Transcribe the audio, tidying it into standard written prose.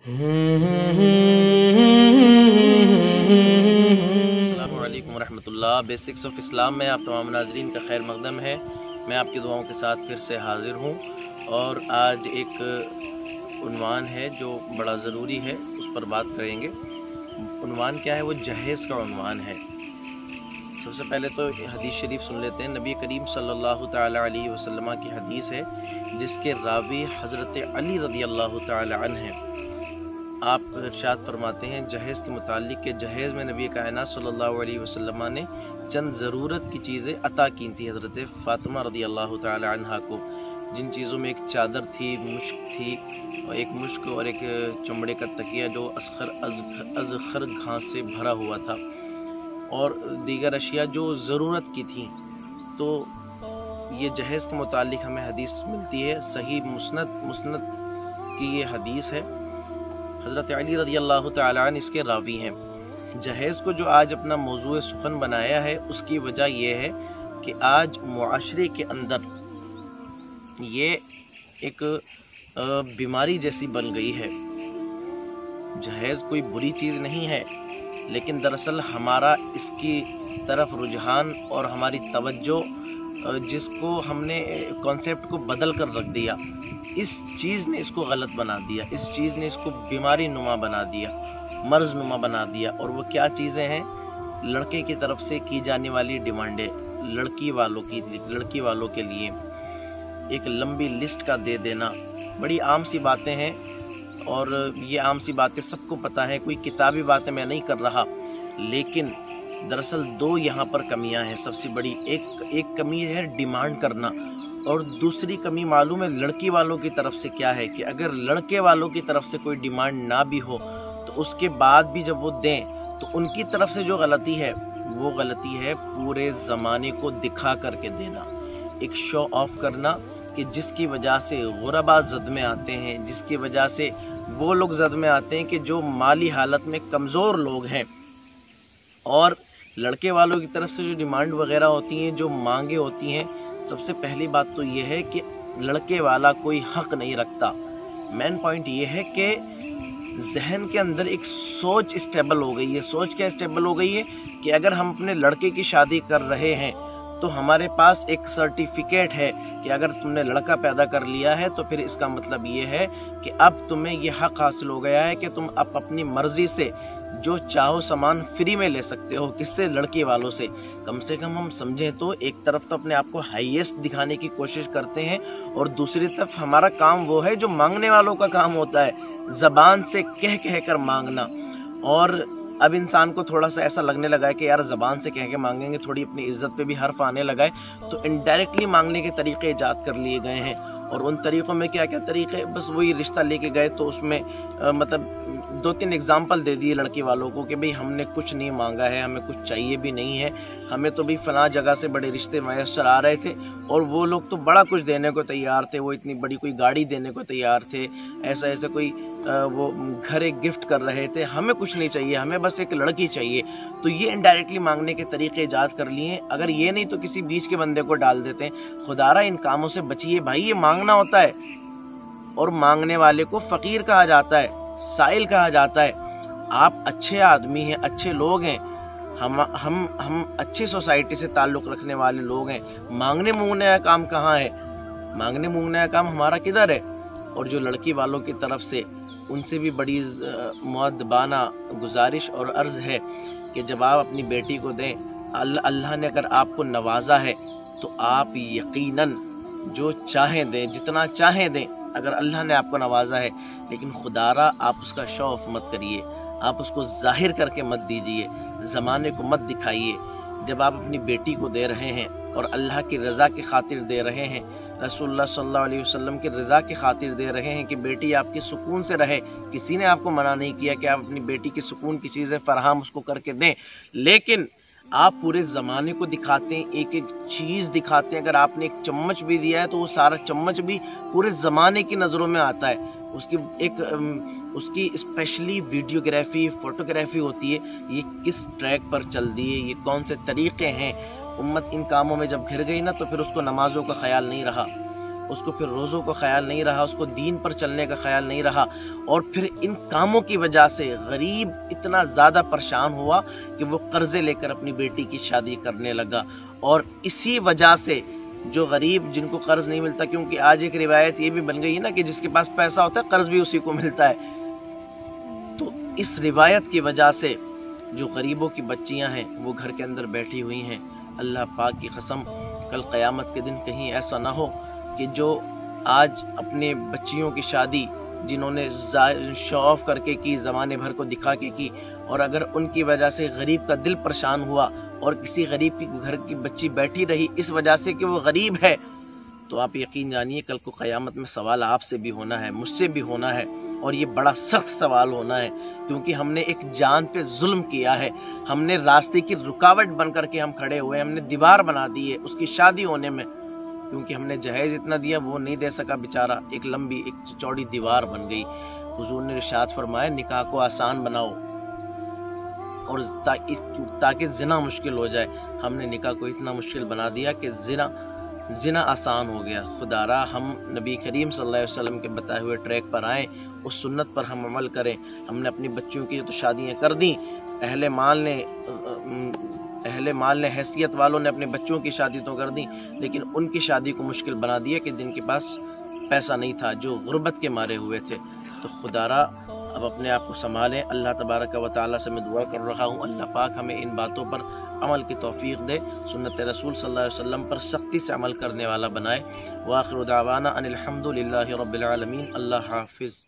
अस्सलामुअलैकुम वरहमतुल्लाह। Basics of Islam में आप तमाम नाज़रीन का खैर मक़दम है। मैं आपकी दुआओं के साथ फिर से हाज़िर हूँ और आज एक उन्वान है जो बड़ा ज़रूरी है, उस पर बात करेंगे। उन्वान क्या है? वो जहेज़ का उन्वान है। सबसे पहले तो हदीस शरीफ सुन लेते हैं। नबी करीम सल्लल्लाहु तआला अलैहि वसल्लम की हदीस है जिसके रावी हज़रत अली रज़ियल्लाहु तआला अन्हु हैं। आप इरशाद फरमाते हैं जहेज़ के मुतालिक के जहेज़ में नबी कायनात सल्लल्लाहु अलैहि वसल्लम ने चंद ज़रूरत की चीज़ें अता की थी हज़रत फ़ातिमा रज़ियल्लाहु तआला अन्हा को, जिन चीज़ों में एक चादर थी, मुश्क थी, और एक मुश्क और एक चमड़े का तकिया जो अज़खर घास से भरा हुआ था, और दीगर अशिया जो ज़रूरत की थी। तो ये जहेज़ के मुतालिक हमें हदीस मिलती है, सही मुस्नद की ये हदीस है। हज़रत अली रज़ियल्लाहु तआला अन्हु इसके रावी हैं। जहेज़ को जो आज अपना मौज़ूए सुखन बनाया है, उसकी वजह यह है कि आज मुआशरे के अंदर ये एक बीमारी जैसी बन गई है। जहेज़ कोई बुरी चीज़ नहीं है, लेकिन दरअसल हमारा इसकी तरफ रुझान और हमारी तवज्जो, जिसको हमने कॉन्सेप्ट को बदल कर रख दिया, इस चीज़ ने इसको गलत बना दिया, इस चीज़ ने इसको बीमारी नुमा बना दिया, मर्ज़ नुमा बना दिया। और वो क्या चीज़ें हैं? लड़के की तरफ से की जाने वाली डिमांडें, लड़की वालों के लिए एक लंबी लिस्ट का दे देना, बड़ी आम सी बातें हैं। और ये आम सी बातें सबको पता है, कोई किताबी बातें मैं नहीं कर रहा, लेकिन दरअसल दो यहाँ पर कमियाँ हैं सबसे बड़ी। एक कमी है डिमांड करना, और दूसरी कमी मालूम है लड़की वालों की तरफ से क्या है कि अगर लड़के वालों की तरफ से कोई डिमांड ना भी हो तो उसके बाद भी जब वो दें तो उनकी तरफ से जो गलती है वो गलती है पूरे ज़माने को दिखा करके देना, एक शो ऑफ करना, कि जिसकी वजह से गुरबा ज़द में आते हैं, जिसकी वजह से वो लोग ज़द में आते हैं कि जो माली हालत में कमज़ोर लोग हैं। और लड़के वालों की तरफ से जो डिमांड वगैरह होती हैं, जो मांगे होती हैं, सबसे पहली बात तो ये है कि लड़के वाला कोई हक नहीं रखता। मेन पॉइंट ये है कि जहन के अंदर एक सोच स्टेबल हो गई है। सोच क्या स्टेबल हो गई है कि अगर हम अपने लड़के की शादी कर रहे हैं तो हमारे पास एक सर्टिफिकेट है कि अगर तुमने लड़का पैदा कर लिया है तो फिर इसका मतलब ये है कि अब तुम्हें ये हक हासिल हो गया है कि तुम अब अपनी मर्जी से जो चाहो सामान फ्री में ले सकते हो। किससे? लड़के वालों से। कम से कम हम समझें तो एक तरफ तो अपने आप को हाईएस्ट दिखाने की कोशिश करते हैं, और दूसरी तरफ हमारा काम वो है जो मांगने वालों का काम होता है, ज़बान से कह कह कर मांगना। और अब इंसान को थोड़ा सा ऐसा लगने लगा है कि यार ज़बान से कह के मांगेंगे, थोड़ी अपनी इज्जत पे भी हर्फ आने लगा है, तो इनडायरेक्टली मांगने के तरीके ईजाद कर लिए गए हैं। और उन तरीक़ों में क्या क्या तरीक़े, बस वही रिश्ता लेके गए तो उसमें मतलब 2-3 एग्जाम्पल दे दिए लड़की वालों को कि भाई हमने कुछ नहीं मांगा है, हमें कुछ चाहिए भी नहीं है, हमें तो भी फलां जगह से बड़े रिश्ते मैसर आ रहे थे और वो लोग तो बड़ा कुछ देने को तैयार थे, वो इतनी बड़ी कोई गाड़ी देने को तैयार थे, ऐसा कोई वो घर एक गिफ्ट कर रहे थे, हमें कुछ नहीं चाहिए, हमें बस एक लड़की चाहिए। तो ये इनडायरेक्टली मांगने के तरीके ईजाद कर लिए। अगर ये नहीं तो किसी बीच के बंदे को डाल देते हैं। खुदारा इन कामों से बचिए भाई, ये मांगना होता है, और मांगने वाले को फ़कीर कहा जाता है, साइल कहा जाता है। आप अच्छे आदमी हैं, अच्छे लोग हैं, हम अच्छी सोसाइटी से ताल्लुक़ रखने वाले लोग हैं। मांगने मूंगने का काम कहाँ है? मांगने मूंगने का काम हमारा किधर है? और जो लड़की वालों की तरफ से, उनसे भी बड़ी मुअद्दबाना गुजारिश और अर्ज़ है कि जब आप अपनी बेटी को दें, अल्लाह ने अगर आपको नवाजा है तो आप यकीनन जो चाहें दें, जितना चाहें दें। अगर अल्लाह ने आपको नवाजा है, लेकिन खुदारा आप उसका शौक़ मत करिए, आप उसको ज़ाहिर करके मत दीजिए, ज़माने को मत दिखाइए। जब आप अपनी बेटी को दे रहे हैं और अल्लाह की रज़ा की खातिर दे रहे हैं, रसूलुल्लाह सल्लल्लाहु अलैहि वसल्लम की रज़ा की खातिर दे रहे हैं कि बेटी आपकी सुकून से रहे, किसी ने आपको मना नहीं किया कि आप अपनी बेटी की सुकून की चीज़ें फ़राहम उसको करके दें, लेकिन आप पूरे ज़माने को दिखाते हैं, एक एक चीज़ दिखाते हैं। अगर आपने एक चम्मच भी दिया है तो वो सारा चम्मच भी पूरे ज़माने की नज़रों में आता है। उसकी स्पेशली वीडियोग्राफी, फ़ोटोग्राफी होती है, ये किस ट्रैक पर चल दी है, ये कौन से तरीक़े हैं। उम्मत इन कामों में जब घिर गई ना, तो फिर उसको नमाज़ों का ख्याल नहीं रहा, उसको फिर रोज़ों का ख्याल नहीं रहा, उसको दीन पर चलने का ख्याल नहीं रहा, اور پھر ان کاموں کی وجہ سے غریب اتنا زیادہ پریشان ہوا کہ وہ قرضے لے کر اپنی بیٹی کی شادی کرنے لگا، اور اسی وجہ سے جو غریب جن کو قرض نہیں ملتا، کیونکہ آج ایک روایت یہ بھی بن گئی ہے نا کہ جس کے پاس پیسہ ہوتا ہے قرض بھی اسی کو ملتا ہے، تو اس روایت کی وجہ سے جو غریبوں کی بچیاں ہیں وہ گھر کے اندر بیٹھی ہوئی ہیں، اللہ پاک کی قسم کل قیامت کے دن کہیں ایسا نہ ہو کہ جو آج اپنے بچیوں کی شادی جنہوں نے شو آف کر کے کی، زمانے بھر کو دکھا کے کی، اور اگر ان کی وجہ سے غریب کا دل پریشان ہوا اور کسی غریب کی گھر کی بچی بیٹھی رہی اس وجہ سے کہ وہ غریب ہے، تو آپ یقین جانیے کل کو قیامت میں سوال آپ سے بھی ہونا ہے، مجھ سے بھی ہونا ہے، اور یہ بڑا سخت سوال ہونا ہے، کیونکہ ہم نے ایک جان پہ ظلم کیا ہے، ہم نے راستے کی رکاوٹ بن کر کے ہم کھڑے ہوئے، ہم نے دیوار بنا دی ہے اس کی شادی ہونے میں، کیونکہ ہم نے جہیز اتنا دیا وہ نہیں دے سکا بیچارہ، ایک لمبی ایک چوڑی دیوار بن گئی۔ حضور نے ارشاد فرمایا نکاح کو آسان بناؤ، اور تاکہ زنا مشکل ہو جائے، ہم نے نکاح کو اتنا مشکل بنا دیا کہ زنا آسان ہو گیا۔ خدا را ہم نبی کریم صلی اللہ علیہ وسلم کے بتائے ہوئے ٹریک پر آئیں، اس سنت پر ہم عمل کریں۔ ہم نے اپنی بچیوں کی تو شادیاں کر دیں، اہل مال نے حیثیت والوں نے اپنے بچوں کی شادی تو کر دیں، لیکن ان کی شادی کو مشکل بنا دیا کہ جن کے پاس پیسہ نہیں تھا، جو غربت کے مارے ہوئے تھے۔ تو خدا را اب اپنے آپ کو سنبھالیں۔ اللہ تبارک و تعالیٰ سے میں دعا کر رہا ہوں اللہ پاک ہمیں ان باتوں پر عمل کی توفیق دے، سنت رسول صلی اللہ علیہ وسلم پر سختی سے عمل کرنے والا بنائے۔ وآخر دعوانا ان الحمد للہ رب العالمین۔ اللہ حافظ۔